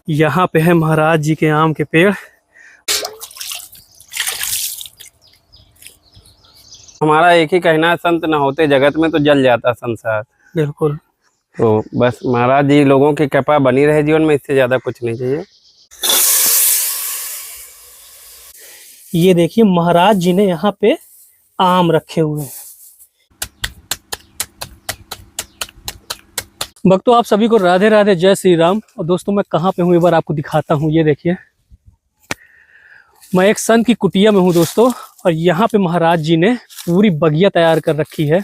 यहाँ पे है महाराज जी के आम के पेड़। हमारा एक ही कहना है, संत न होते जगत में तो जल जाता संसार। बिल्कुल। तो बस महाराज जी लोगों की कृपा बनी रहे जीवन में, इससे ज्यादा कुछ नहीं चाहिए। ये देखिए महाराज जी ने यहाँ पे आम रखे हुए हैं। भक्तों आप सभी को राधे राधे, जय श्री राम। और दोस्तों मैं कहाँ पे हूँ एक बार आपको दिखाता हूँ। ये देखिए मैं एक संत की कुटिया में हूँ दोस्तों, और यहाँ पे महाराज जी ने पूरी बगिया तैयार कर रखी है।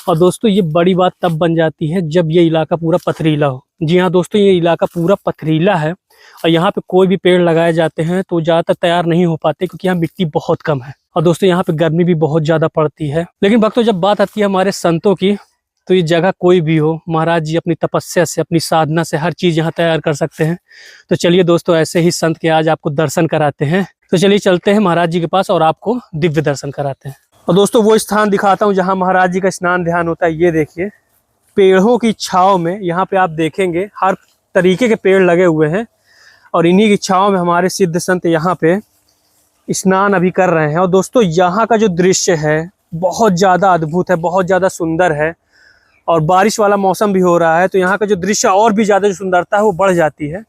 और दोस्तों ये बड़ी बात तब बन जाती है जब ये इलाका पूरा पथरीला हो। जी हाँ दोस्तों, ये इलाका पूरा पथरीला है और यहाँ पे कोई भी पेड़ लगाए जाते हैं तो ज़्यादातर तैयार नहीं हो पाते, क्योंकि यहाँ मिट्टी बहुत कम है और दोस्तों यहाँ पे गर्मी भी बहुत ज़्यादा पड़ती है। लेकिन भक्तों जब बात आती है हमारे संतों की, तो ये जगह कोई भी हो, महाराज जी अपनी तपस्या से, अपनी साधना से हर चीज़ यहाँ तैयार कर सकते हैं। तो चलिए दोस्तों ऐसे ही संत के आज आपको दर्शन कराते हैं। तो चलिए चलते हैं महाराज जी के पास और आपको दिव्य दर्शन कराते हैं। और दोस्तों वो स्थान दिखाता हूँ जहाँ महाराज जी का स्नान ध्यान होता है। ये देखिए पेड़ों की छाँव में यहाँ पे आप देखेंगे हर तरीके के पेड़ लगे हुए हैं, और इन्हीं की छाँव में हमारे सिद्ध संत यहाँ पे स्नान अभी कर रहे हैं। और दोस्तों यहाँ का जो दृश्य है बहुत ज़्यादा अद्भुत है, बहुत ज़्यादा सुंदर है, और बारिश वाला मौसम भी हो रहा है तो यहाँ का जो दृश्य और भी ज़्यादा जो सुंदरता है वो बढ़ जाती है।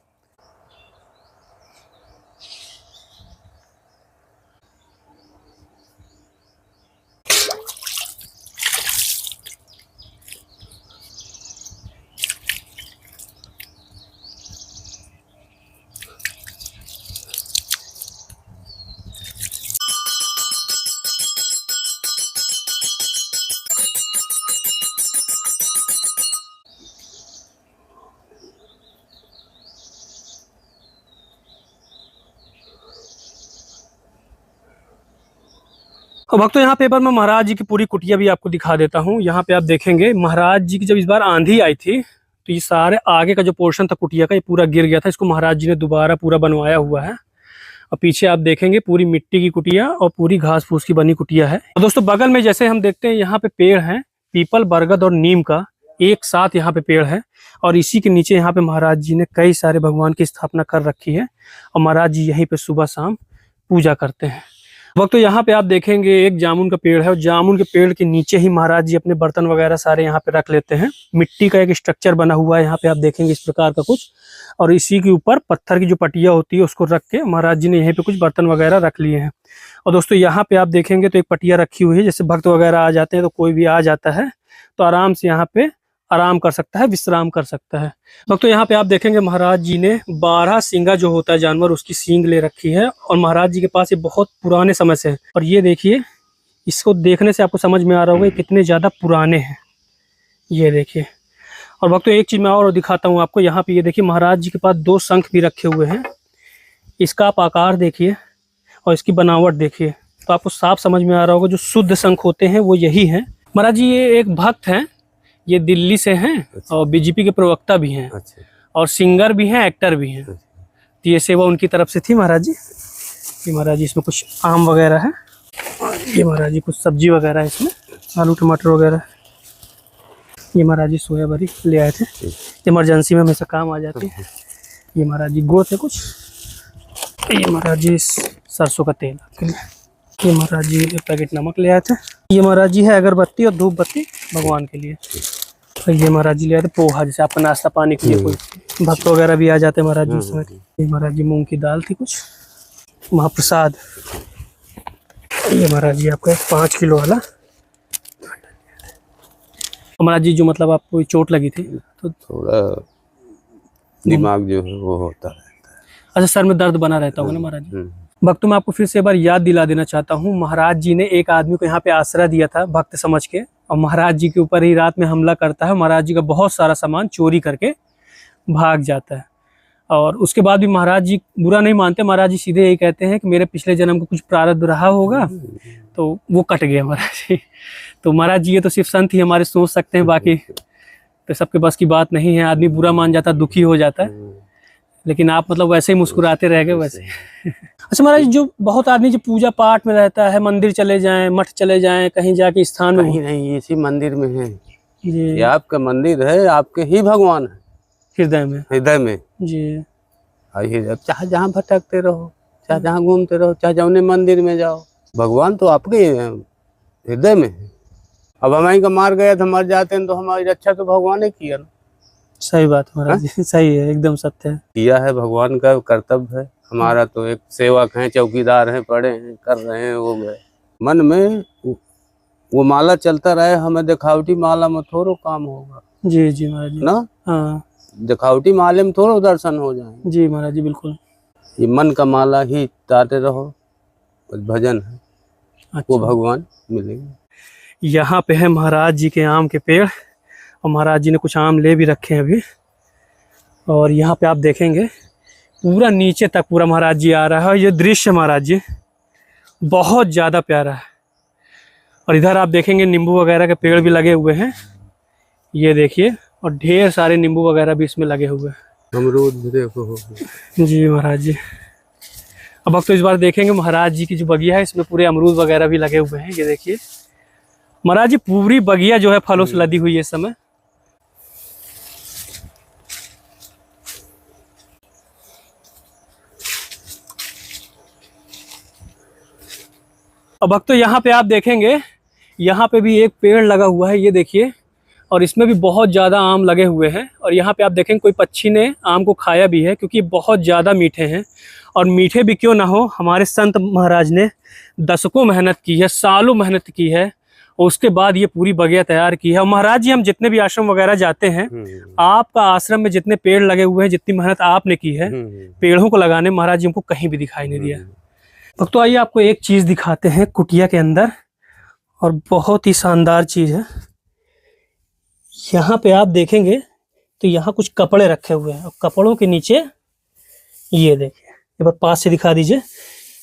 और भक्तों यहाँ पे एक बार मैं महाराज जी की पूरी कुटिया भी आपको दिखा देता हूँ। यहाँ पे आप देखेंगे महाराज जी की जब इस बार आंधी आई थी तो ये सारे आगे का जो पोर्शन था कुटिया का ये पूरा गिर गया था। इसको महाराज जी ने दोबारा पूरा बनवाया हुआ है। और पीछे आप देखेंगे पूरी मिट्टी की कुटिया और पूरी घास फूस की बनी कुटिया है। और दोस्तों बगल में जैसे हम देखते हैं यहाँ पे पेड़ हैं पीपल, बरगद और नीम का, एक साथ यहाँ पे पेड़ है। और इसी के नीचे यहाँ पे महाराज जी ने कई सारे भगवान की स्थापना कर रखी है और महाराज जी यहीं पे सुबह शाम पूजा करते हैं। वक्त तो यहाँ पे आप देखेंगे एक जामुन का पेड़ है और जामुन के पेड़ के नीचे ही महाराज जी अपने बर्तन वगैरह सारे यहाँ पे रख लेते हैं। मिट्टी का एक स्ट्रक्चर बना हुआ है यहाँ पे आप देखेंगे इस प्रकार का कुछ, और इसी के ऊपर पत्थर की जो पटिया होती है उसको रख के महाराज जी ने यहीं पे कुछ बर्तन वगैरह रख लिए हैं। और दोस्तों यहाँ पे आप देखेंगे तो एक पटिया रखी हुई है, जैसे भक्त वगैरह आ जाते हैं तो कोई भी आ जाता है तो आराम से यहाँ पे आराम कर सकता है, विश्राम कर सकता है। दोस्तों यहाँ पे आप देखेंगे महाराज जी ने 12 सींगा जो होता है जानवर उसकी सींग ले रखी है, और महाराज जी के पास ये बहुत पुराने समय से है। और ये देखिए इसको देखने से आपको समझ में आ रहा होगा ये कितने ज़्यादा पुराने हैं। ये देखिए, और भक्तों एक चीज़ मैं और दिखाता हूँ आपको। यहाँ पे ये देखिए महाराज जी के पास 2 शंख भी रखे हुए हैं। इसका आप आकार देखिए और इसकी बनावट देखिए तो आपको साफ समझ में आ रहा होगा जो शुद्ध शंख होते हैं वो यही हैं। महाराज जी ये एक भक्त हैं, ये दिल्ली से हैं। अच्छा। और बीजेपी के प्रवक्ता भी हैं। अच्छा। और सिंगर भी हैं, एक्टर भी हैं। अच्छा। तो ये सेवा उनकी तरफ से थी महाराज जी। ये महाराज जी इसमें कुछ आम वगैरह है, ये महाराज जी कुछ सब्जी वगैरह है इसमें, आलू टमाटर वगैरह। ये महाराज जी सोया बरी ले आए थे, इमरजेंसी में हमेशा काम आ जाती है। ये महाराज जी गुड़ थे कुछ, ये महाराज जी सरसों का तेल के लिए, ये महाराज जी एक पैकेट नमक ले आए थे। ये महाराज जी है अगरबत्ती और धूप बत्ती भगवान के लिए। तो ये महाराज जी ले आए थे पोहा, जैसे आपका नाश्ता पानी के लिए कोई भक्त वगैरह भी आ जाते हैं महाराज जी उस समय। ये महाराज जी मूंग की दाल थी कुछ, महाप्रसाद। ये महाराज जी आपका 5 किलो वाला। महाराज जी जो मतलब आपको चोट लगी थी तो थोड़ा दिमाग जो है वो होता है। अच्छा, सर में दर्द बना रहता होगा ना महाराज जी। भक्तों मैं आपको फिर से एक बार याद दिला देना चाहता हूँ, महाराज जी ने एक आदमी को यहाँ पे आश्रय दिया था भक्त समझ के, और महाराज जी के ऊपर ही रात में हमला करता है। महाराज जी का बहुत सारा सामान चोरी करके भाग जाता है। और उसके बाद भी महाराज जी बुरा नहीं मानते, महाराज जी सीधे यही कहते हैं कि मेरे पिछले जन्म को कुछ प्रारब्ध रहा होगा तो वो कट गया महाराज जी। तो महाराज जी ये तो सिर्फ संत ही हमारे सोच सकते हैं, बाकी तो सबके बस की बात नहीं है। आदमी बुरा मान जाता है, दुखी हो जाता है, लेकिन आप मतलब वैसे ही मुस्कुराते रह गए वैसे। अच्छा महाराज, जो बहुत आदमी जो पूजा पाठ में रहता है, मंदिर चले जाएं, मठ चले जाएं, कहीं जाके स्थान में, कहीं नहीं, इसी मंदिर में है। ये आपका मंदिर है, आपके ही भगवान है हृदय में। हृदय में जी। आइए जब चाहे जहाँ भटकते रहो, चाहे जहाँ घूमते रहो, चाहे जौने मंदिर में जाओ, भगवान तो आपके हृदय में है। अब हमारी का मार गया तो मर जाते हैं तो हमारी रक्षा तो भगवान ने किया ना। सही बात महाराज जी, सही है, एकदम सत्य है। किया है, भगवान का कर्तव्य है। हमारा तो एक सेवक है, चौकीदार है, पड़े हैं, कर रहे हैं, हो गए। मन में वो माला चलता रहे, हमें दिखावटी माला में थोड़ो काम होगा। जी जी महाराज जी, ना हाँ दिखावटी माले में थोड़ो दर्शन हो जाए। जी महाराज जी, बिल्कुल। ये मन का माला ही ताते रहो, बस भजन है, वो भगवान मिलेंगे। यहाँ पे है महाराज जी के आम के पेड़, और महाराज जी ने कुछ आम ले भी रखे हैं अभी। और यहाँ पे आप देखेंगे पूरा नीचे तक पूरा महाराज जी आ रहा है। ये दृश्य महाराज जी बहुत ज़्यादा प्यारा है। और इधर आप देखेंगे नींबू वगैरह के पेड़ भी लगे हुए हैं, ये देखिए, और ढेर सारे नींबू वगैरह भी इसमें लगे हुए हैं। अमरूद भी देखो। जी महाराज जी, अब तो इस बार देखेंगे महाराज जी की जो बगिया है इसमें पूरे अमरूद वगैरह भी लगे हुए हैं। ये देखिए महाराज जी, पूरी बगिया जो है फलों से लदी हुई है इस समय। अब तो यहाँ पे आप देखेंगे, यहाँ पे भी एक पेड़ लगा हुआ है, ये देखिए, और इसमें भी बहुत ज़्यादा आम लगे हुए हैं। और यहाँ पे आप देखेंगे कोई पक्षी ने आम को खाया भी है, क्योंकि बहुत ज़्यादा मीठे हैं। और मीठे भी क्यों ना हो, हमारे संत महाराज ने दशकों मेहनत की है, सालों मेहनत की है, और उसके बाद ये पूरी बगिया तैयार की है। और महाराज जी, हम जितने भी आश्रम वगैरह जाते हैं, आपका आश्रम में जितने पेड़ लगे हुए हैं, जितनी मेहनत आपने की है पेड़ों को लगाने, महाराज जी हमको कहीं भी दिखाई नहीं दिया। तो आइए आपको एक चीज़ दिखाते हैं कुटिया के अंदर, और बहुत ही शानदार चीज़ है। यहाँ पे आप देखेंगे तो यहाँ कुछ कपड़े रखे हुए हैं, और कपड़ों के नीचे ये देखिए, एक बार पास से दिखा दीजिए।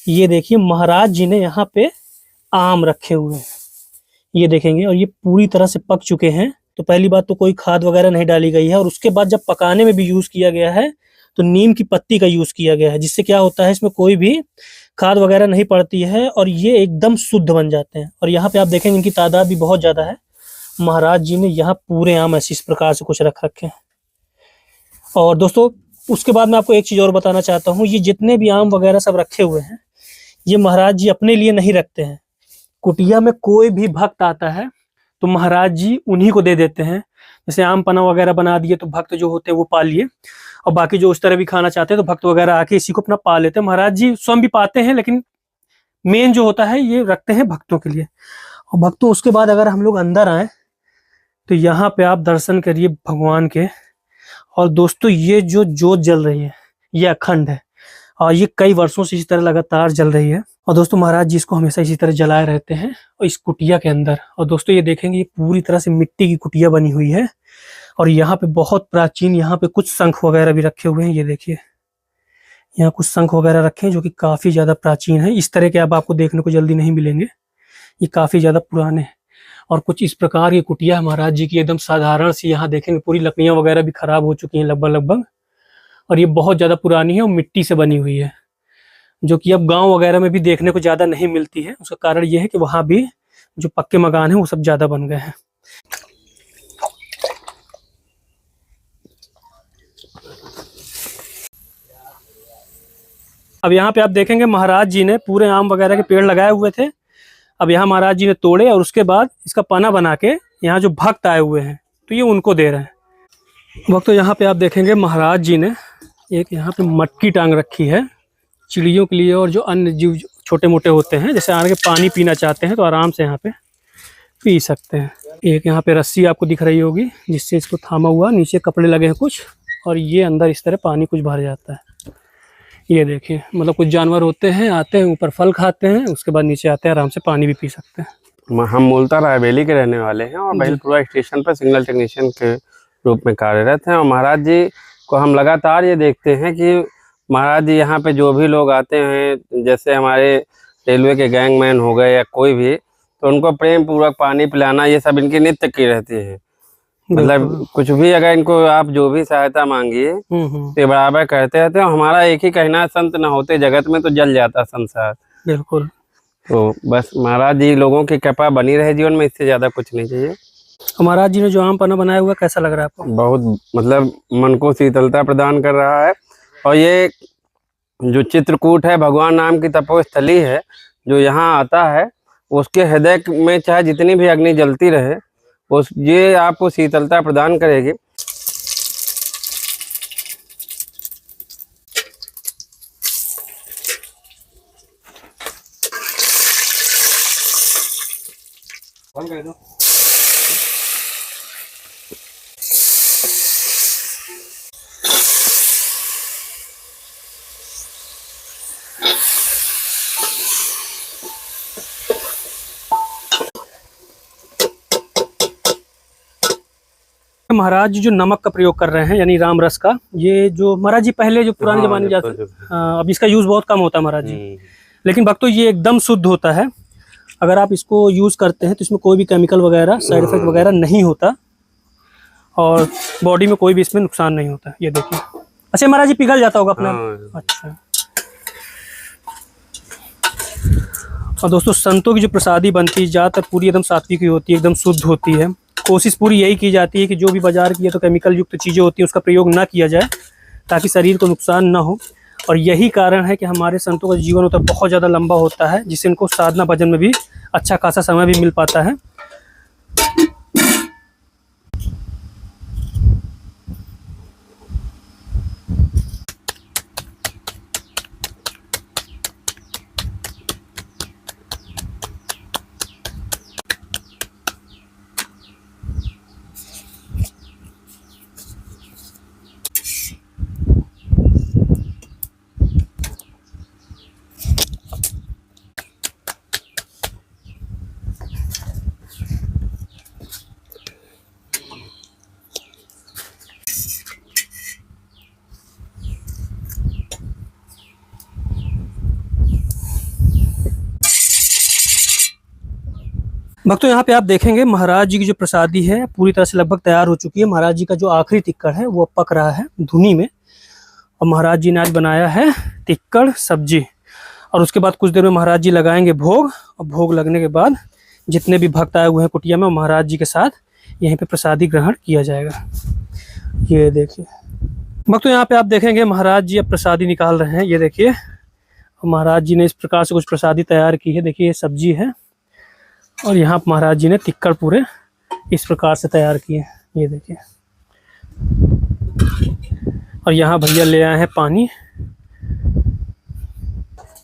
ये देखिए महाराज जी ने यहाँ पे आम रखे हुए हैं, ये देखेंगे, और ये पूरी तरह से पक चुके हैं। तो पहली बात तो कोई खाद वगैरह नहीं डाली गई है, और उसके बाद जब पकाने में भी यूज़ किया गया है तो नीम की पत्ती का यूज़ किया गया है, जिससे क्या होता है, इसमें कोई भी खाद वगैरह नहीं पड़ती है, और ये एकदम शुद्ध बन जाते हैं। और यहाँ पे आप देखेंगे इनकी तादाद भी बहुत ज़्यादा है। महाराज जी ने यहाँ पूरे आम ऐसे इस प्रकार से कुछ रख रखे हैं। और दोस्तों, उसके बाद मैं आपको एक चीज़ और बताना चाहता हूँ, ये जितने भी आम वगैरह सब रखे हुए हैं, ये महाराज जी अपने लिए नहीं रखते हैं। कुटिया में कोई भी भक्त आता है तो महाराज जी उन्हीं को दे देते हैं। जैसे आम पन्ना वगैरह बना दिए तो भक्त जो होते हैं वो पा लिए, और बाकी जो उस तरह भी खाना चाहते हैं तो भक्त वगैरह आके इसी को अपना पा लेते हैं। महाराज जी स्वयं भी पाते हैं, लेकिन मेन जो होता है ये रखते हैं भक्तों के लिए। और भक्तों, उसके बाद अगर हम लोग अंदर आए तो यहाँ पे आप दर्शन करिए भगवान के। और दोस्तों, ये जो जोत जल रही है ये अखंड है, और ये कई वर्षों से इस तरह लगातार जल रही है। और दोस्तों, महाराज जी इसको हमेशा इसी तरह जलाए रहते हैं, और इस कुटिया के अंदर। और दोस्तों, ये देखेंगे, ये पूरी तरह से मिट्टी की कुटिया बनी हुई है, और यहाँ पे बहुत प्राचीन, यहाँ पे कुछ शंख वगैरह भी रखे हुए हैं। ये देखिए, यहाँ कुछ शंख वगैरह रखे हैं जो कि काफ़ी ज़्यादा प्राचीन है। इस तरह के अब आपको देखने को जल्दी नहीं मिलेंगे, ये काफ़ी ज़्यादा पुराने हैं। और कुछ इस प्रकार की कुटिया महाराज जी की, एकदम साधारण सी। यहाँ देखेंगे पूरी लकड़ियाँ वगैरह भी खराब हो चुकी हैं लगभग, और ये बहुत ज़्यादा पुरानी है और मिट्टी से बनी हुई है, जो कि अब गांव वगैरह में भी देखने को ज़्यादा नहीं मिलती है। उसका कारण ये है कि वहाँ भी जो पक्के मकान हैं वो सब ज़्यादा बन गए हैं। अब यहाँ पे आप देखेंगे महाराज जी ने पूरे आम वगैरह के पेड़ लगाए हुए थे। अब यहाँ महाराज जी ने तोड़े, और उसके बाद इसका पना बना के यहाँ जो भक्त आए हुए हैं तो ये उनको दे रहे हैं। वक्त तो यहाँ पे आप देखेंगे महाराज जी ने एक यहाँ पे मटकी टांग रखी है चिड़ियों के लिए, और जो अन्य जीव छोटे मोटे होते हैं, जैसे आगे पानी पीना चाहते हैं तो आराम से यहाँ पे पी सकते हैं। एक यहाँ पे रस्सी आपको दिख रही होगी जिससे इसको थामा हुआ, नीचे कपड़े लगे हैं कुछ, और ये अंदर इस तरह पानी कुछ भर जाता है। ये देखिए, मतलब कुछ जानवर होते हैं, आते हैं ऊपर फल खाते हैं, उसके बाद नीचे आते हैं, आराम से पानी भी पी सकते हैं। हम मूलतः रायबेली के रहने वाले हैं, और बहेलपुरा स्टेशन पर सिग्नल टेक्नीशियन के रूप में कार्यरत हैं। और महाराज जी को हम लगातार ये देखते हैं कि महाराज जी यहाँ पे जो भी लोग आते हैं, जैसे हमारे रेलवे के गैंगमैन हो गए या कोई भी, तो उनको प्रेम पूर्वक पानी पिलाना, ये सब इनकी नित्य की रहती है। मतलब कुछ भी अगर इनको आप जो भी सहायता मांगिए तो बराबर करते रहते हैं। हमारा एक ही कहना है, संत न होते जगत में तो जल जाता संसार। बिल्कुल। तो बस महाराज जी लोगों की कृपा बनी रहे जीवन में, इससे ज्यादा कुछ नहीं चाहिए। महाराज जी ने जो आम पन्ना बनाया हुआ कैसा लग रहा है आपको? बहुत, मतलब मन को शीतलता प्रदान कर रहा है। और ये जो चित्रकूट है, भगवान नाम की तपोस्थली है, जो यहाँ आता है उसके हृदय में चाहे जितनी भी अग्नि जलती रहे, उस ये आपको शीतलता प्रदान करेगी। महाराज जी जो नमक का प्रयोग कर रहे हैं यानी राम रस का, ये जो महाराज जी पहले जो पुराने जमाने जाते, अब इसका यूज बहुत कम होता है महाराज जी, लेकिन भक्तों ये एकदम शुद्ध होता है। अगर आप इसको यूज करते हैं तो इसमें कोई भी केमिकल वगैरह साइड इफेक्ट वगैरह नहीं होता और बॉडी में कोई भी इसमें नुकसान नहीं होता। ये देखिए, अच्छा महाराज जी पिघल जाता होगा अपना। अच्छा, और दोस्तों संतों की जो प्रसादी बनती है ज़्यादातर पूरी एकदम सात्विक ही होती है, एकदम शुद्ध होती है। कोशिश पूरी यही की जाती है कि जो भी बाजार की तो केमिकल युक्त चीज़ें होती हैं उसका प्रयोग ना किया जाए ताकि शरीर को नुकसान ना हो। और यही कारण है कि हमारे संतों का जीवन होता है बहुत ज़्यादा लंबा होता है, जिससे इनको साधना भजन में भी अच्छा खासा समय भी मिल पाता है। भक्तों यहाँ पे आप देखेंगे महाराज जी की जो प्रसादी है पूरी तरह से लगभग तैयार हो चुकी है। महाराज जी का जो आखिरी तिक्कड़ है वो पक रहा है धुनी में, और महाराज जी ने आज बनाया है तिक्कड़ सब्जी। और उसके बाद कुछ देर में महाराज जी लगाएंगे भोग, और भोग लगने के बाद जितने भी भक्त आए हुए हैं कुटिया में, महाराज जी के साथ यहीं पे प्रसादी ग्रहण किया जाएगा। ये देखिए भक्तों, यहाँ पे आप देखेंगे महाराज जी अब प्रसादी निकाल रहे हैं। ये देखिए महाराज जी ने इस प्रकार से कुछ प्रसादी तैयार की है। देखिए ये सब्जी है, और यहाँ महाराज जी ने तिक्कड़ पूरे इस प्रकार से तैयार किए। ये देखिए, और यहाँ भैया ले आए हैं पानी।